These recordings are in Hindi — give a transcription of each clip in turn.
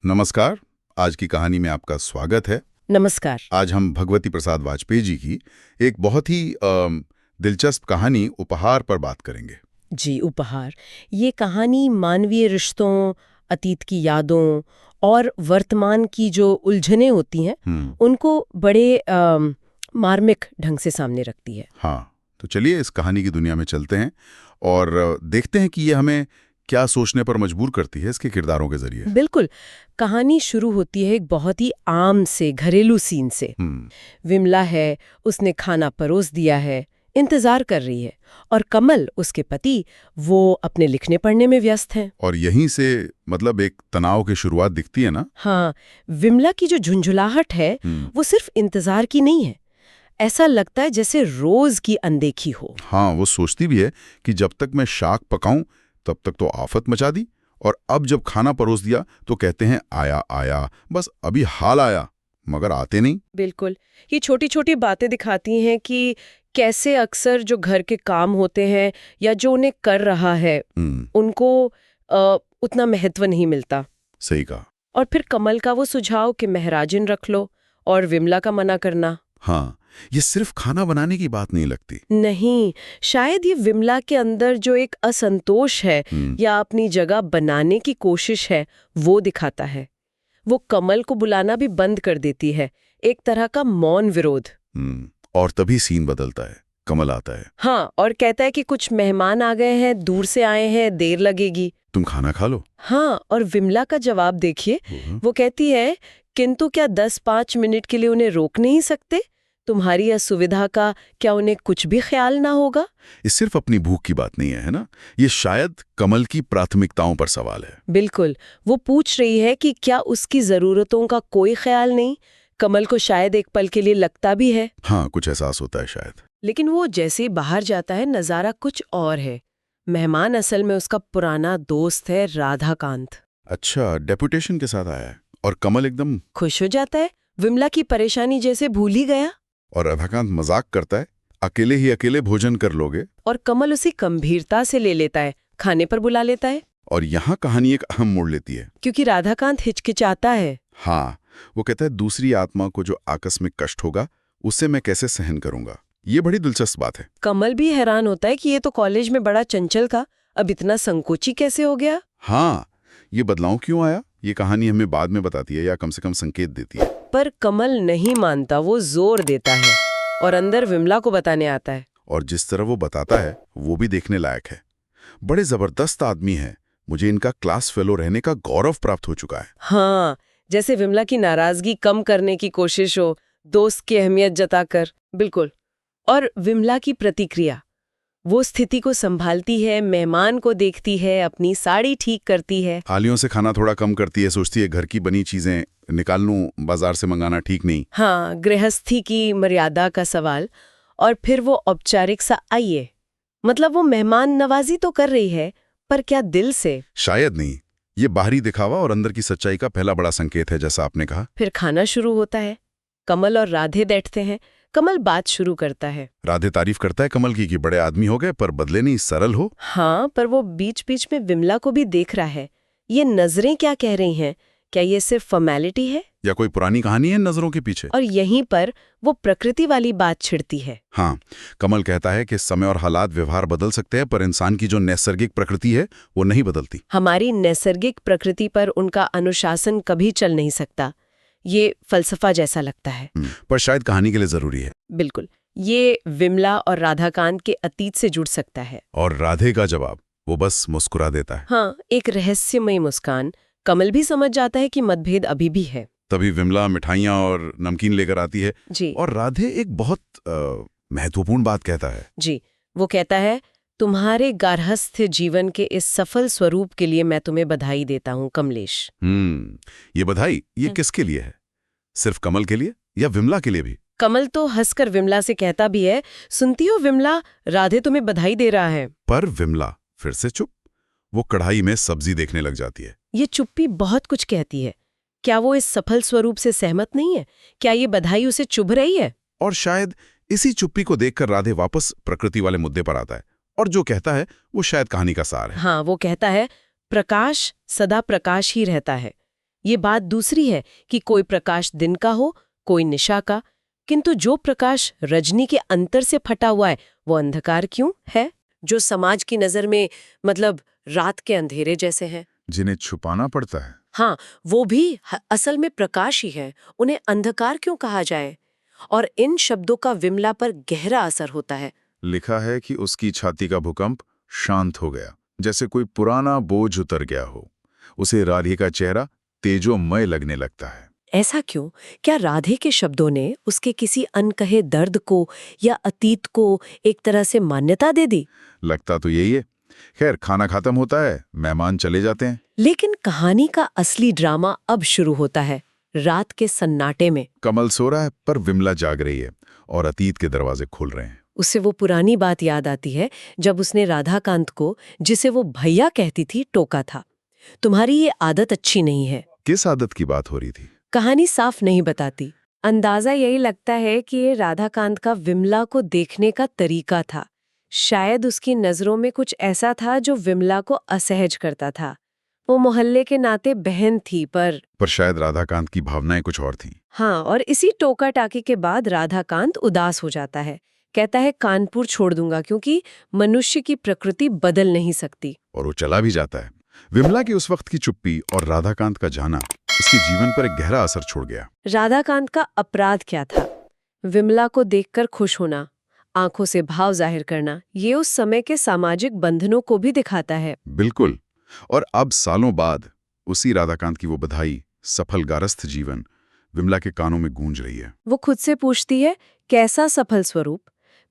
नमस्कार। आज की कहानी में आपका स्वागत है। नमस्कार। आज हम भगवती प्रसाद वाजपेयी जी की एक बहुत ही दिलचस्प कहानी उपहार पर बात करेंगे। जी, उपहार। ये कहानी मानवीय रिश्तों, अतीत की यादों और वर्तमान की जो उलझनें होती हैं, उनको बड़े मार्मिक ढंग से सामने रखती है। हाँ, तो चलिए इस कहानी की दुनिया में चलते हैं और देखते हैं कि ये हमें क्या सोचने पर मजबूर करती है इसके किरदारों के जरिए। बिल्कुल। कहानी शुरू होती है एक बहुत ही आम से घरेलू सीन से। विमला है, उसने खाना परोस दिया है, इंतजार कर रही है, और कमल, उसके पति, वो अपने लिखने पढ़ने में व्यस्त हैं। और यहीं से मतलब एक तनाव की शुरुआत दिखती है ना। हाँ, विमला की जो झुंझुलाहट है वो सिर्फ इंतजार की नहीं है। ऐसा लगता है जैसे रोज की अनदेखी हो। हाँ, वो सोचती भी है कि जब तक मैं शाक पकाऊं तब तक तो आफत मचा दी, और अब जब खाना परोस दिया तो कहते हैं आया आया, बस अभी हाल आया, मगर आते नहीं। बिल्कुल। ये छोटी छोटी बातें दिखाती हैं कि कैसे अक्सर जो घर के काम होते हैं या जो उन्हें कर रहा है उनको उतना महत्व नहीं मिलता। सही कहा। और फिर कमल का वो सुझाव कि महराजिन रख लो, और विमला का मना करना। हाँ, ये सिर्फ खाना बनाने की बात नहीं लगती। नहीं, शायद ये विमला के अंदर जो एक असंतोष है या अपनी जगह बनाने की कोशिश है वो दिखाता है। वो कमल को बुलाना भी बंद कर देती है, एक तरह का मौन विरोध। और तभी सीन बदलता है। कमल आता है। हाँ, और कहता है कि कुछ मेहमान आ गए हैं, दूर से आए हैं, देर लगेगी, तुम खाना खा लो। हाँ, और विमला का जवाब देखिए। वो कहती है, किंतु क्या 10-5 मिनट के लिए उन्हें रोक नहीं सकते? तुम्हारी असुविधा का क्या उन्हें कुछ भी ख्याल ना होगा? ये सिर्फ अपनी भूख की बात नहीं है ना, ये शायद कमल की प्राथमिकताओं पर सवाल है। बिल्कुल। वो पूछ रही है कि क्या उसकी जरूरतों का कोई ख्याल नहीं? कमल को शायद एक पल के लिए लगता भी है। हाँ, कुछ एहसास होता है शायद। लेकिन वो जैसे ही बाहर जाता है, नजारा कुछ और है। मेहमान असल में उसका पुराना दोस्त है, राधाकांत। अच्छा, डेपुटेशन के साथ आया है और कमल एकदम खुश हो जाता है, विमला की परेशानी जैसे भूल ही गया। और राधाकांत मजाक करता है, अकेले ही अकेले भोजन कर लोगे। और कमल उसी गंभीरता से ले लेता है, खाने पर बुला लेता है। और यहाँ कहानी एक अहम मोड़ लेती है, क्योंकि राधाकांत हिचकिचाता है। हाँ, वो कहता है दूसरी आत्मा को जो आकस्मिक कष्ट होगा उसे मैं कैसे सहन करूंगा। ये बड़ी दिलचस्प बात है। कमल भी हैरान होता है कि ये तो कॉलेज में बड़ा चंचल था, अब इतना संकोची कैसे हो गया। हाँ, ये बदलाव क्यों आया, ये कहानी हमें बाद में बताती है, या कम से कम संकेत देती है। पर कमल नहीं मानता, वो जोर देता है और अंदर विमला को बताने आता है। और जिस तरह वो बताता है वो भी देखने लायक है। बड़े जबरदस्त आदमी है, मुझे इनका क्लास फेलो रहने का गौरव प्राप्त हो चुका है। हाँ, जैसे विमला की नाराजगी कम करने की कोशिश हो, दोस्त की अहमियत जताकर। बिल्कुल। और विमला की प्रतिक्रिया, वो स्थिति को संभालती है, मेहमान को देखती है, अपनी साड़ी ठीक करती है, थालियों से खाना थोड़ा कम करती है, सोचती है घर की बनी चीजें निकाल लूं, बाजार से मंगाना ठीक नहीं। हाँ, गृहस्थी की मर्यादा का सवाल। और फिर वो औपचारिक सा आइए, मतलब वो मेहमान नवाजी तो कर रही है, पर क्या दिल से? शायद नहीं। ये बाहरी दिखावा और अंदर की सच्चाई का पहला बड़ा संकेत है, जैसा आपने कहा। फिर खाना शुरू होता है। कमल और राधे बैठते हैं। कमल बात शुरू करता है। राधे तारीफ करता है कमल की कि बड़े आदमी हो गए, पर बदले नहीं, सरल हो। हाँ, पर वो बीच बीच में विमला को भी देख रहा है। ये नजरें क्या कह रही हैं? क्या ये सिर्फ फॉर्मेलिटी है या कोई पुरानी कहानी है नजरों के पीछे? और यहीं पर वो प्रकृति वाली बात छिड़ती है। हाँ, कमल कहता है कि समय और हालात व्यवहार बदल सकते हैं, पर इंसान की जो नैसर्गिक प्रकृति है वो नहीं बदलती। हमारी नैसर्गिक प्रकृति पर उनका अनुशासन कभी चल नहीं सकता। ये फलसफा जैसा लगता है, पर शायद कहानी के लिए जरूरी है। बिल्कुल। ये विमला और राधाकांत के अतीत से जुड़ सकता है। और राधे का जवाब, वो बस मुस्कुरा देता है। हाँ, एक रहस्यमयी मुस्कान। कमल भी समझ जाता है कि मतभेद अभी भी है। तभी विमला मिठाइयाँ और नमकीन लेकर आती है जी। और राधे एक बहुत महत्वपूर्ण बात कहता है। जी, वो कहता है, तुम्हारे गार्हस्थ्य जीवन के इस सफल स्वरूप के लिए मैं तुम्हें बधाई देता हूँ कमलेश। ये बधाई ये किसके लिए है? सिर्फ कमल के लिए या विमला के लिए भी? कमल तो हंसकर विमला से कहता भी है, सुनती हो विमला, राधे तुम्हें बधाई दे रहा है। पर विमला फिर से चुप। वो कढ़ाई में सब्जी देखने लग जाती है। ये चुप्पी बहुत कुछ कहती है। क्या वो इस सफल स्वरूप से सहमत नहीं है? क्या ये बधाई उसे चुभ रही है? और शायद इसी चुप्पी को देखकर राधे वापस प्रकृति वाले मुद्दे पर आता है, और जो कहता है वो शायद कहानी का सार है। हाँ, वो कहता है, प्रकाश सदा प्रकाश ही रहता है। ये बात दूसरी है कि कोई प्रकाश दिन का हो, कोई निशा का, किंतु जो प्रकाश रजनी के अंतर से फटा हुआ है वो अंधकार क्यों है, जो समाज की नजर में मतलब रात के अंधेरे जैसे हैं। जिन्हें छुपाना पड़ता है। हाँ, वो भी असल में प्रकाश ही है, उन्हें अंधकार क्यों कहा जाए। और इन शब्दों का विमला पर गहरा असर होता है। लिखा है कि उसकी छाती का भूकंप शांत हो गया, जैसे कोई पुराना बोझ उतर गया हो। उसे राधे का चेहरा तेजोमय लगने लगता है। ऐसा क्यों? क्या राधे के शब्दों ने उसके किसी अनकहे दर्द को या अतीत को एक तरह से मान्यता दे दी? लगता तो यही है। खैर, खाना खत्म होता है, मेहमान चले जाते हैं। लेकिन कहानी का असली ड्रामा अब शुरू होता है, रात के सन्नाटे में। कमल सो रहा है पर विमला जाग रही है और अतीत के दरवाजे खुल रहे हैं। उसे वो पुरानी बात याद आती है जब उसने राधाकांत को, जिसे वो भैया कहती थी, टोका था, तुम्हारी ये आदत अच्छी नहीं है। किस आदत की बात हो रही थी? कहानी साफ नहीं बताती। अंदाजा यही लगता है कि ये राधाकांत का विमला को देखने का तरीका था। शायद उसकी नजरों में कुछ ऐसा था जो विमला को असहज करता था। वो मोहल्ले के नाते बहन थी, पर शायद राधाकांत की भावनाएं कुछ और थीं। हाँ, और इसी टोका टाकी के बाद राधाकांत उदास हो जाता है। कहता है कानपुर छोड़ दूंगा क्योंकि मनुष्य की प्रकृति बदल नहीं सकती। और वो चला भी जाता है। विमला की उस वक्त की चुप्पी और राधाकांत का जाना उसके जीवन पर एक गहरा असर छोड़ गया। राधाकांत का अपराध क्या था? विमला को देखकर खुश होना, आंखों से भाव जाहिर करना, ये उस समय के सामाजिक बंधनों को भी दिखाता है। बिल्कुल। और अब सालों बाद उसी राधाकांत की वो बधाई, सफल गारस्थ जीवन, विमला के कानों में गूंज रही है। वो खुद से पूछती है, कैसा सफल स्वरूप?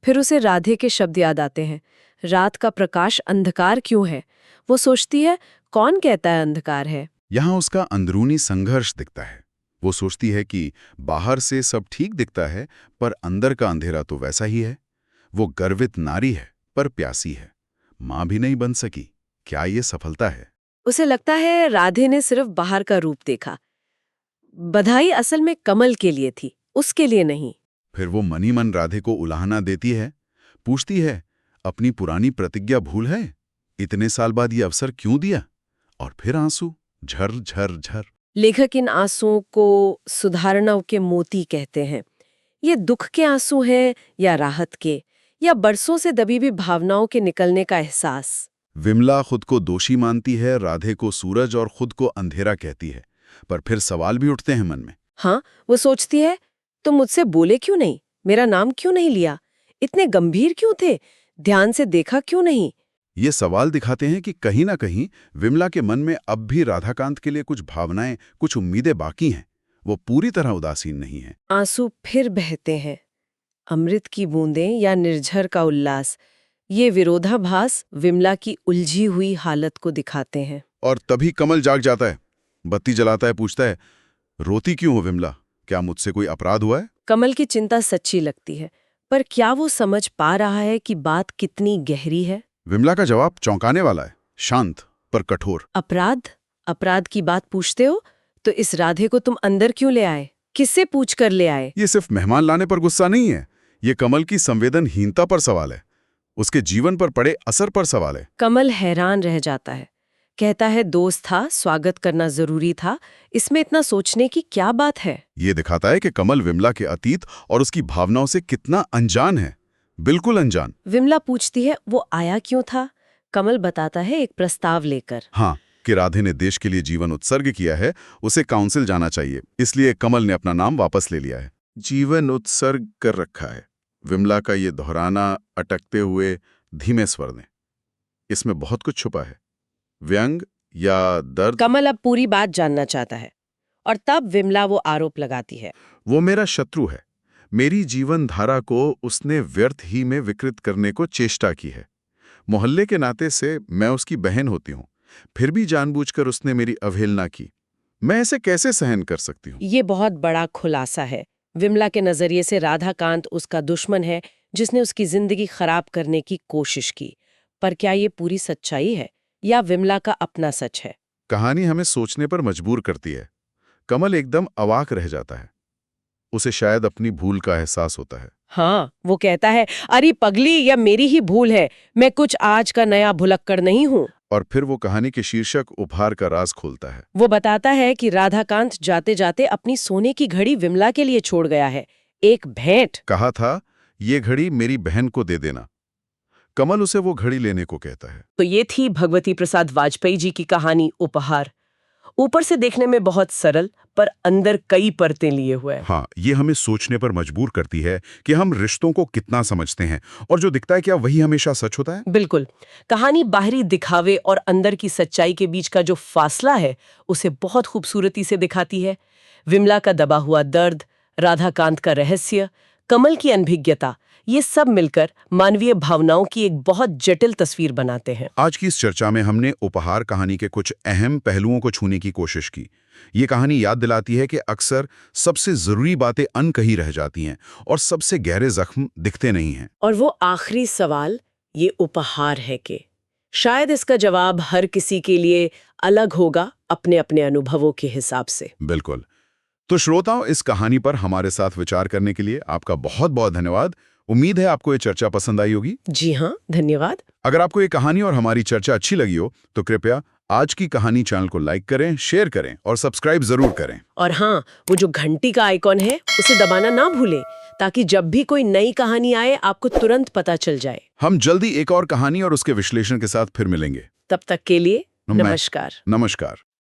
फिर उसे राधे के शब्द याद आते हैं, रात का प्रकाश अंधकार क्यों है? वो सोचती है, कौन कहता है अंधकार है? यहाँ उसका अंदरूनी संघर्ष दिखता है। वो सोचती है कि बाहर से सब ठीक दिखता है, पर अंदर का अंधेरा तो वैसा ही है। वो गर्वित नारी है, पर प्यासी है। माँ भी नहीं बन सकी। क्या ये सफलता है? उसे लगता है राधे ने सिर्फ बाहर का रूप देखा। बधाई असल में कमल के लिए थी, उसके लिए नहीं। फिर वो मनी मन राधे को उलाहना देती है, पूछती है, अपनी पुरानी प्रतिज्ञा भूल है? इतने साल बाद ये अवसर क्यों दिया? और फिर आंसू झर झर झर। लेखक इन आंसुओं को सुधारणा के मोती कहते हैं। ये दुख के आंसू हैं या राहत के, या बरसों से दबी भी भावनाओं के निकलने का एहसास? विमला खुद को दोषी मानती है, राधे को सूरज और खुद को अंधेरा कहती है, पर फिर सवाल भी उठते हैं मन में। हाँ, वो सोचती है, तुम मुझसे बोले क्यों नहीं? मेरा नाम क्यों नहीं लिया? इतने गंभीर क्यों थे? ध्यान से देखा क्यों नहीं? ये सवाल दिखाते हैं कि कहीं ना कहीं विमला के मन में अब भी राधाकांत के लिए कुछ भावनाएं, कुछ उम्मीदें बाकी हैं। वो पूरी तरह उदासीन नहीं है। आंसू फिर बहते हैं, अमृत की बूंदें या निर्झर का उल्लास। ये विरोधाभास विमला की उलझी हुई हालत को दिखाते हैं। और तभी कमल जाग जाता है, बत्ती जलाता है, पूछता है, रोती क्यों हो विमला? क्या मुझसे कोई अपराध हुआ है? कमल की चिंता सच्ची लगती है, पर क्या वो समझ पा रहा है कि बात कितनी गहरी है? विमला का जवाब चौंकाने वाला है, शांत पर कठोर। अपराध? अपराध की बात पूछते हो तो इस राधे को तुम अंदर क्यों ले आए? किससे पूछ कर ले आए? ये सिर्फ मेहमान लाने पर गुस्सा नहीं है, ये कमल की संवेदनहीनता पर सवाल है, उसके जीवन पर पड़े असर पर सवाल है। कमल हैरान रह जाता है, कहता है दोस्त था, स्वागत करना जरूरी था, इसमें इतना सोचने की क्या बात है? ये दिखाता है कि कमल विमला के अतीत और उसकी भावनाओं से कितना अनजान है, बिल्कुल अनजान। विमला पूछती है, वो आया क्यों था? कमल बताता है, एक प्रस्ताव लेकर। हाँ, कि राधे ने देश के लिए जीवन उत्सर्ग किया है, उसे काउंसिल जाना चाहिए, इसलिए कमल ने अपना नाम वापस ले लिया है। जीवन उत्सर्ग कर रखा है, विमला का ये दोहराना अटकते हुए धीमे स्वर ने, इसमें बहुत कुछ छुपा है। व्यंग या दर्द? कमल अब पूरी बात जानना चाहता है, और तब विमला वो आरोप लगाती है, वो मेरा शत्रु है, मेरी जीवन धारा को उसने व्यर्थ ही में विकृत करने को चेष्टा की है। मोहल्ले के नाते से मैं उसकी बहन होती हूँ, फिर भी जानबूझकर उसने मेरी अवहेलना की। मैं ऐसे कैसे सहन कर सकती हूँ? ये बहुत बड़ा खुलासा है। विमला के नजरिए से राधाकांत उसका दुश्मन है, जिसने उसकी जिंदगी खराब करने की कोशिश की। पर क्या ये पूरी सच्चाई है या विमला का अपना सच है? कहानी हमें सोचने पर मजबूर करती है। कमल एकदम अवाक रह जाता है, उसे शायद अपनी भूल का एहसास होता है। हाँ, वो कहता है, अरे पगली, या मेरी ही भूल है, मैं कुछ आज का नया भुलक्कड़ नहीं हूँ। और फिर वो कहानी के शीर्षक उपहार का राज खोलता है। वो बताता है कि राधाकांत जाते जाते अपनी सोने की घड़ी विमला के लिए छोड़ गया है, एक भेंट। कहा था, ये घड़ी मेरी बहन को दे देना। कमल उसे वो घड़ी लेने को कहता है। तो ये थी भगवती प्रसाद वाजपेयी जी की कहानी उपहार। ऊपर से देखने में बहुत सरल, पर अंदर कई परतें लिए हुए है। हाँ, ये हमें सोचने पर मजबूर करती है कि हम रिश्तों को कितना समझते हैं और जो दिखता है क्या वही हमेशा सच होता है। बिल्कुल। कहानी बाहरी दिखावे और अंदर की सच्चाई के बीच का जो फासला है उसे बहुत खूबसूरती से दिखाती है। विमला का दबा हुआ दर्द, राधाकांत का रहस्य, कमल की अनभिज्ञता, ये सब मिलकर मानवीय भावनाओं की एक बहुत जटिल तस्वीर बनाते हैं। आज की इस चर्चा में हमने उपहार कहानी के कुछ अहम पहलुओं को छूने की कोशिश की। ये कहानी याद दिलाती है कि अक्सर सबसे जरूरी बातें अनकही रह जाती हैं और सबसे गहरे जख्म दिखते नहीं हैं। और वो आखिरी सवाल, ये उपहार है कि शायद इसका जवाब हर किसी के लिए अलग होगा, अपने अपने अनुभवों के हिसाब से। बिल्कुल। तो श्रोताओं, इस कहानी पर हमारे साथ विचार करने के लिए आपका बहुत बहुत धन्यवाद। उम्मीद है आपको ये चर्चा पसंद आई होगी। जी हाँ, धन्यवाद। अगर आपको ये कहानी और हमारी चर्चा अच्छी लगी हो तो कृपया आज की कहानी चैनल को लाइक करें, शेयर करें और सब्सक्राइब जरूर करें। और हाँ, वो जो घंटी का आइकॉन है उसे दबाना ना भूलें, ताकि जब भी कोई नई कहानी आए आपको तुरंत पता चल जाए। हम जल्दी एक और कहानी और उसके विश्लेषण के साथ फिर मिलेंगे। तब तक के लिए नमस्कार। नमस्कार।